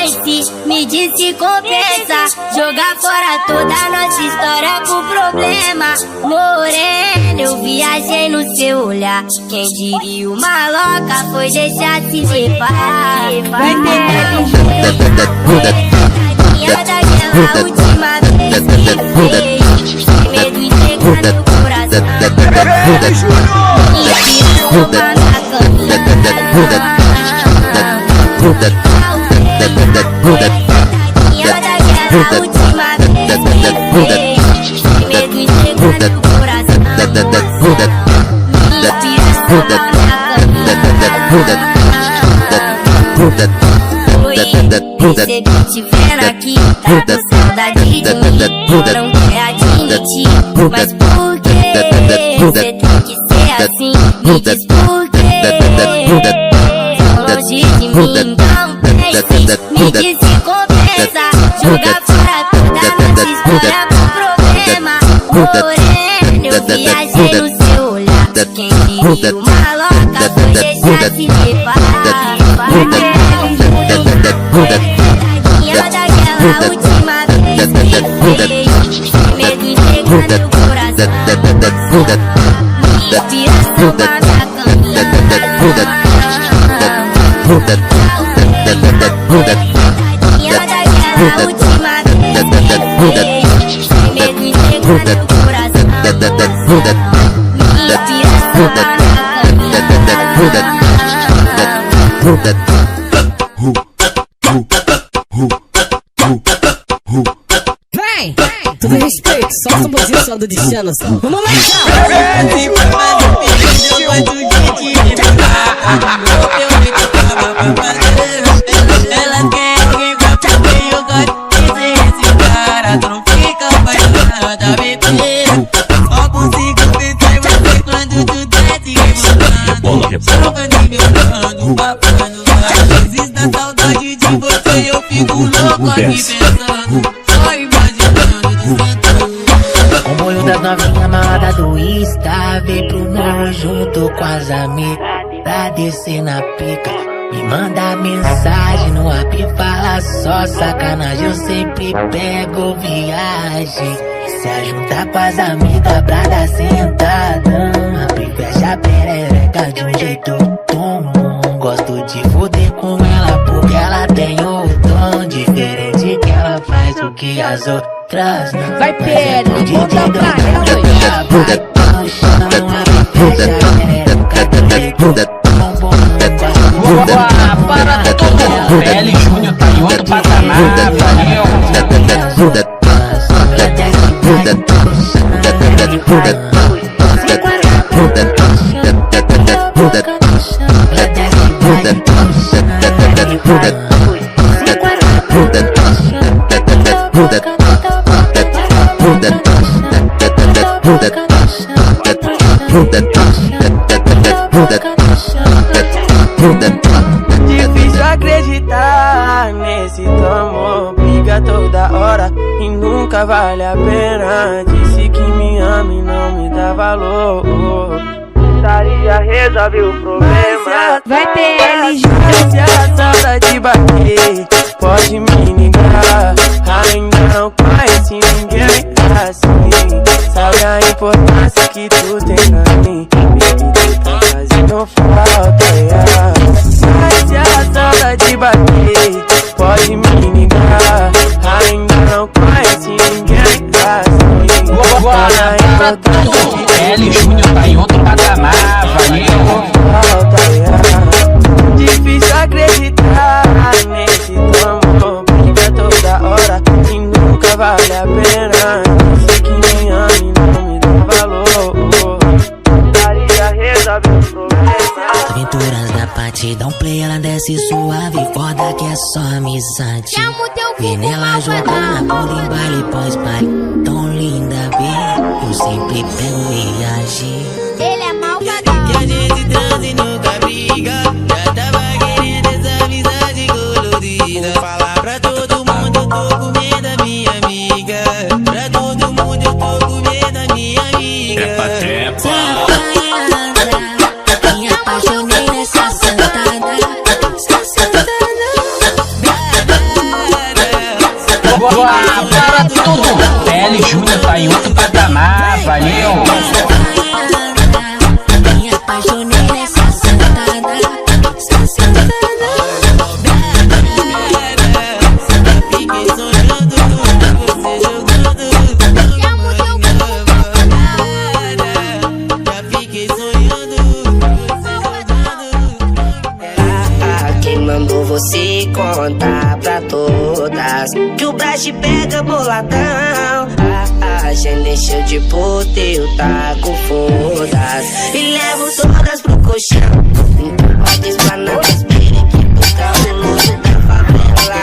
pense, me diz se compensa jogar fora toda nossa história por problema. Morena, eu viajei no seu olhar. Quem diria uma louca foi deixar se levar. Vai ter daquela última vez que fez sem medo e entregar no coração. Inspiração pra minha caminhada. Daquela última vez que fez sem medo e entregar no coração. Inspiração pra minha caminhada. Percebi te vendo aqui, tá com saudade de mim, não quer admitir. Mas por que cê tem que ser assim? Me diz por que longe de mim, não pense, me diz se compensa jogar fora toda nossa história com problema. Morena, eu viajei no seu olhar. Quem diria uma louca foi deixar se levar. Daquela última vez que fez sem medo e entregar no coração. Inspiração pra minha caminhada. Daquela última vez que fez sem medo e entregar no coração. Inspiração pra minha caminhada. Vem, tudo respeito, só essa posição do destino, só. Vamos lá, ela quer alguém pra comer, eu gosto de ser esse cara. Tu não fica apaixonada da bebida. Só consigo pensar em você quando tu desce rebolando. Jogando e me olhando, babando. Às vezes dá saudade de você, eu fico louco aqui pensando. Só imaginando, descantando. Comboio das novinhas malada do Insta, vem pro morro junto com as amigas pra descer na pica. Me manda mensagem no app, fala só sacanagem. Eu sempre pego viagem. Se ajuntar com as amigas pra dar sentadão. Abre e fecha a perereca de um jeito comum. Gosto de foder com ela porque ela tem o dom diferente que ela faz o que as outras não. vai Pedro, volta pra ela, para tudo. PL Júnior tá em outro patamar, valeu. Difícil acreditar nesse teu amor. Briga toda hora e nunca vale a pena. Disse que me ama e não me dá valor. Putaria resolve o problema. vai PL Se a saudade bater, pode me ligar. Ainda não conhece ninguém assim. Sabe a importância que tu tem na mim. Baby, tu tá fazendo falta, yeah. Mas se a saudade bater, pode me ligar. Ainda não conhece ninguém assim. Sabe a importância que PL Júnior tá em outro patamar, valeu. falta, yeah. Difícil acreditar nesse teu amor. Briga toda hora e nunca vale a pena. Disse que me ama e não me dá valor. Putaria resolve o problema. Aventuras da partida, play, ela desce suave, foda que é só amizade. Vi nela jogando na bunda em baile pós-baile, tão linda, bem. Eu sempre pego viagem. Ele é malvadão. Que a gente transa e nunca briga. Já tava querendo essa amizade colorida. Falar pra todo mundo, eu tô com medo da minha amiga. Pra todo mundo, eu tô com medo da minha amiga. Me apaixonei nessa santada. Para tudo! PL Júnior tá em outro patamar, valeu! Me apaixonei nessa sentada, essa sentada. Fiquei sonhando, você jogando. Já fiquei sonhando, Quem mandou você contar pra todas que o Brás te pega boladão? Já deixou de poder, eu taco fodas e levo todas pro colchão. Então pode espanar os periquitos cabuloso da favela.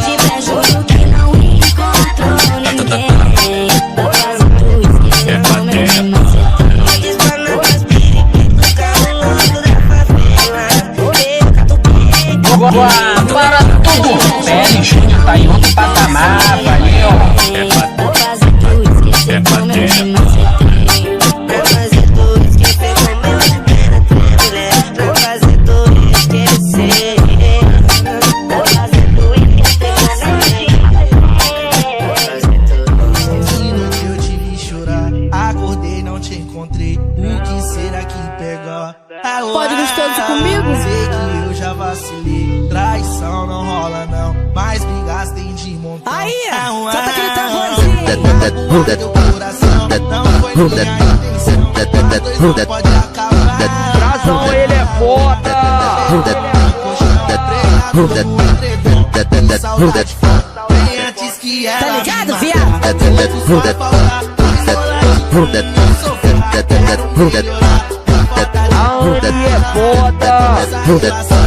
De pra jogo que não encontrou ninguém. Tá fazendo esquecer o meu macete. Pode espanar os periquitos cabuloso da favela. Para tudo! PL Júnior tá em outro patamar, valeu! Tá fazendo esquecer o meu macete. Pra fazer tu esquecer como eu espero ter mulher. Pra fazer tu esquecer. Pra fazer tu esquecer Eu te vi chorar, acordei, não te encontrei. O que será que pegou? Pode gostoso comigo? Sei que eu já vacilei, traição não rola não, mas brigas tem de montão. Aí, Aua, solta aquele tamborzinho. o teu coração não foi minha intenção, mas dois não pode acabar. Brasão, ele é foda! Antes que ela Tá ligado, me viado? Aonde é foda? Vai pegar assim.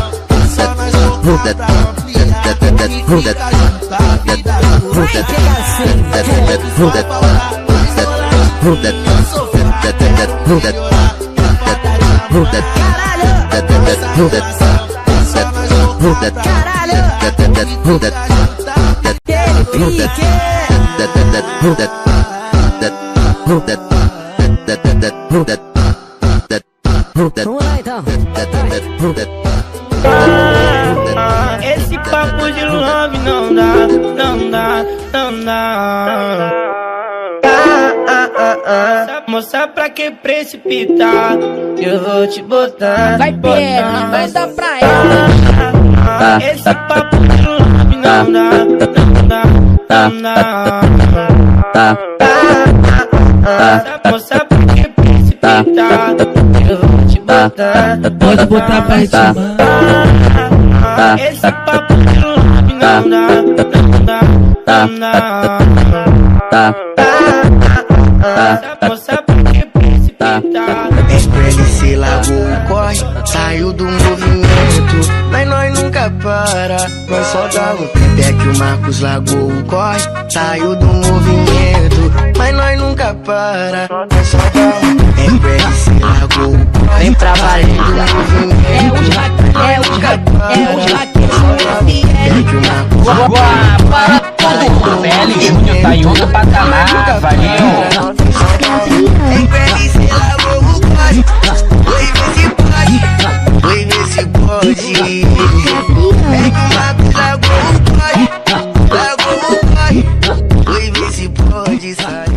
Vamos lá então. Esse papo de love não dá, não dá, não dá. Moça, pra que precipitar? Eu vou te botar. Vai, Pedro, manda pra ela. Esse papo de love não dá, não dá, não dá. Moça, pra que precipitar? Eu vou te botar. Pode botar pra cima. Esse papo de love não dá, não dá, não dá. Moça, pra que precipitar? Se largou o corre, saiu do movimento, mas nós nunca para, nós só dá o tempo. É que o Marcos largou o corre, saiu do movimento, mas nós nunca para, nós só dá o tempo. É que se largou o corre, vem pra valer do movimento, É que o Marcos Para tudo! PL Júnior tá em outro patamar, valeu! se largou o corre, oi vê se pode, é que o Marcos largou o corre, oi vê se pode sair.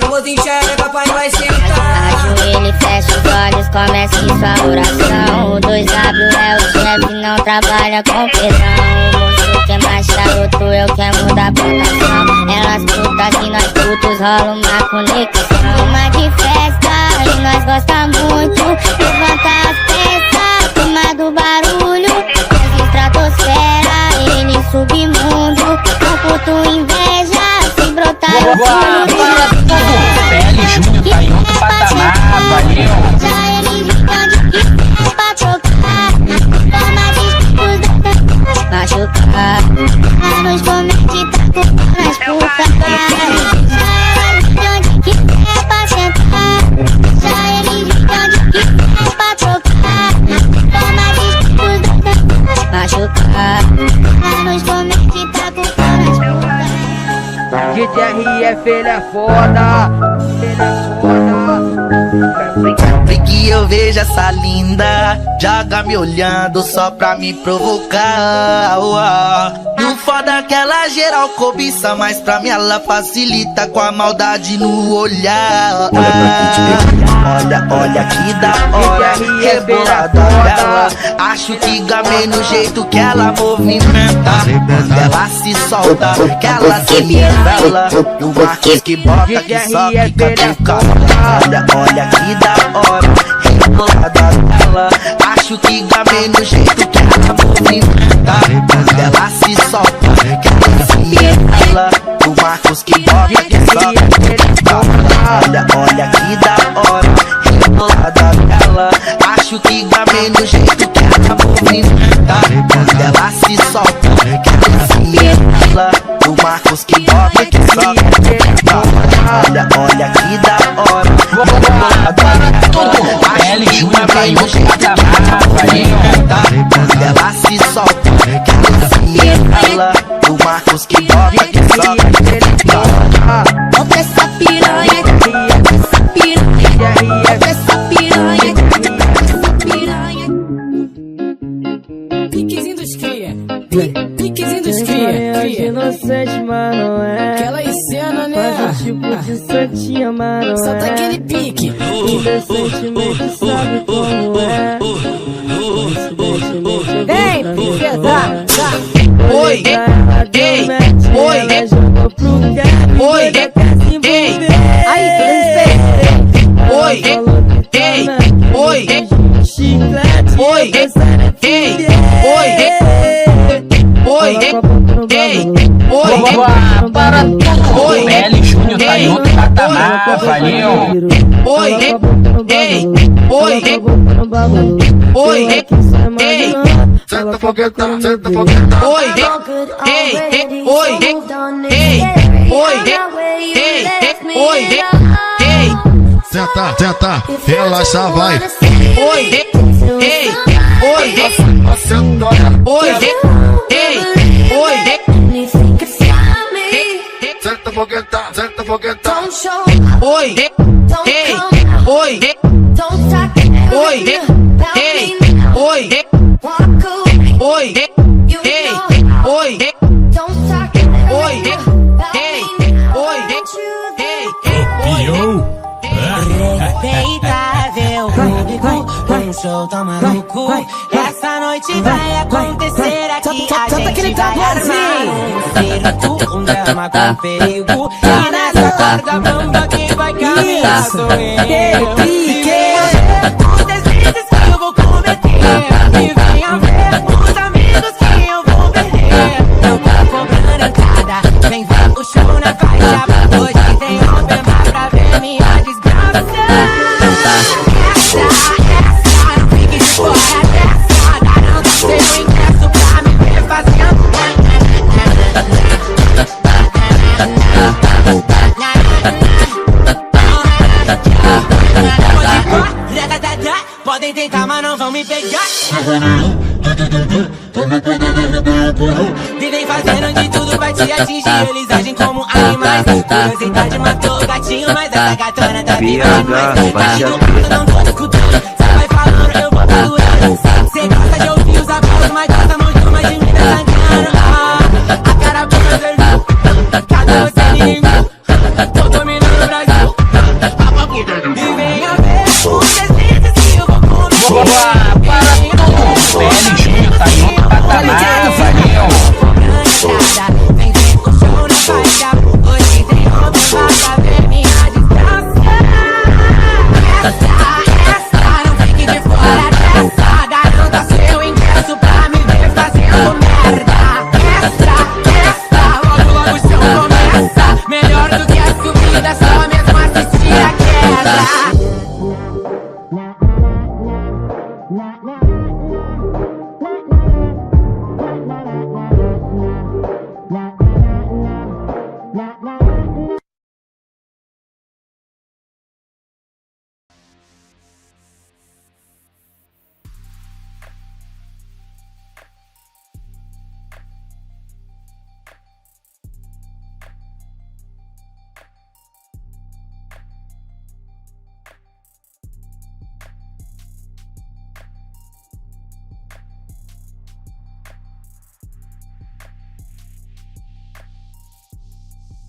Vamos enxerga, pai, vai sentar. Ajoelha e fecha os olhos, comece sua oração. O 2W é o chefe, não trabalha com pedrão. O moço que é mais charuto, eu quero mudar a plantação. Elas putas e nós putos, rola uma conexão. Uma de festa e nós gosta muito. Levanta as peças, turma do barulho. As estratosfera, ele submundo. Um puto inveja, se brotar no Para tudo! PL Júnior tá em outro patamar, valeu! Já eles entendem que é pra trocar. Toma discos da machucar. A nos promete tá com nas putas. Já eles entendem que é pra sentar. Já eles entendem que é pra trocar. Toma discos da machucar. A nos promete tá com nas putas. DJRF, ele é foda, ele é foda. Que eu vejo essa linda, joga me olhando só pra me provocar. No foda que ela geral cobiça, mas pra mim ela facilita com a maldade no olhar. Olha que da hora, rebolada dela. Acho que gamei no jeito que ela movimenta. Ela se solta, que ela se revela. E o Marcos que bota que só fica do cara. Olha que da hora, rebolada dela. Acho que gamei no jeito que ela movimenta. Ela se solta, que ela se revela. E o Marcos que bota que só fica do cara. Olha que da hora, rebolada dela. Acho que gamei no jeito que ela movimenta. Ela se solta, que ela se revela. E o Marcos que bota que só fica do cara. Olha que da hora, rebolada dela. PL Júnior tá em outro patamar. Ela se solta, que ela se revela. E o Marcos que bota que só fica do cara. Bota essa piranha, essa piranha, bota essa piranha, essa piranha. Piquezinho dos cria, piquezinho dos cria. Inocente, mas não é. Aquela cena, né? Faz um tipo de santinha, mas não é. Só tá aquele pique. Indecentemente sabe como é. Vem, piquezada. Oi, ei, oi, oi, ei, Aí, respeito. oi, ei, oi, oi, ei, oi, ei, oi, para tudo. Oi, PL Júnior tá em outro patamar, valeu. Oi, ei, oi, oi, ei, Senta foguetão, senta foguetão. oi, ei, oi, ei, oi, ei, Senta, senta, relaxa, vai. oi, ei, oi, Senta, oi, ei, oi, senta foguetão, senta foguetão. oi, ei, oi, oi, ei, oi, oi, ei, oi, Respeitável público, um show toma no cu. Essa noite vai acontecer aqui. A gente vai armar um drama com perigo. E nessa corda bamba quem vai caminhar sou eu. Os deslizes que eu vou cometer. E venha ver os amigos que eu vou perder. Eu vou cobrando entrada, vem ver o show na faixa. Hoje tem open bar pra ver minha desgraça. Essa, não fique de fora dessa. Garanto seu ingresso pra me ver fazendo. Podem tentar, mas não vão me pegar. Vivem fazendo de tudo pra te atingir. Eles agem como animais. Curiosidade matou o gatinho, mas essa gatona tá viva demais. Tá todo mundo, não tô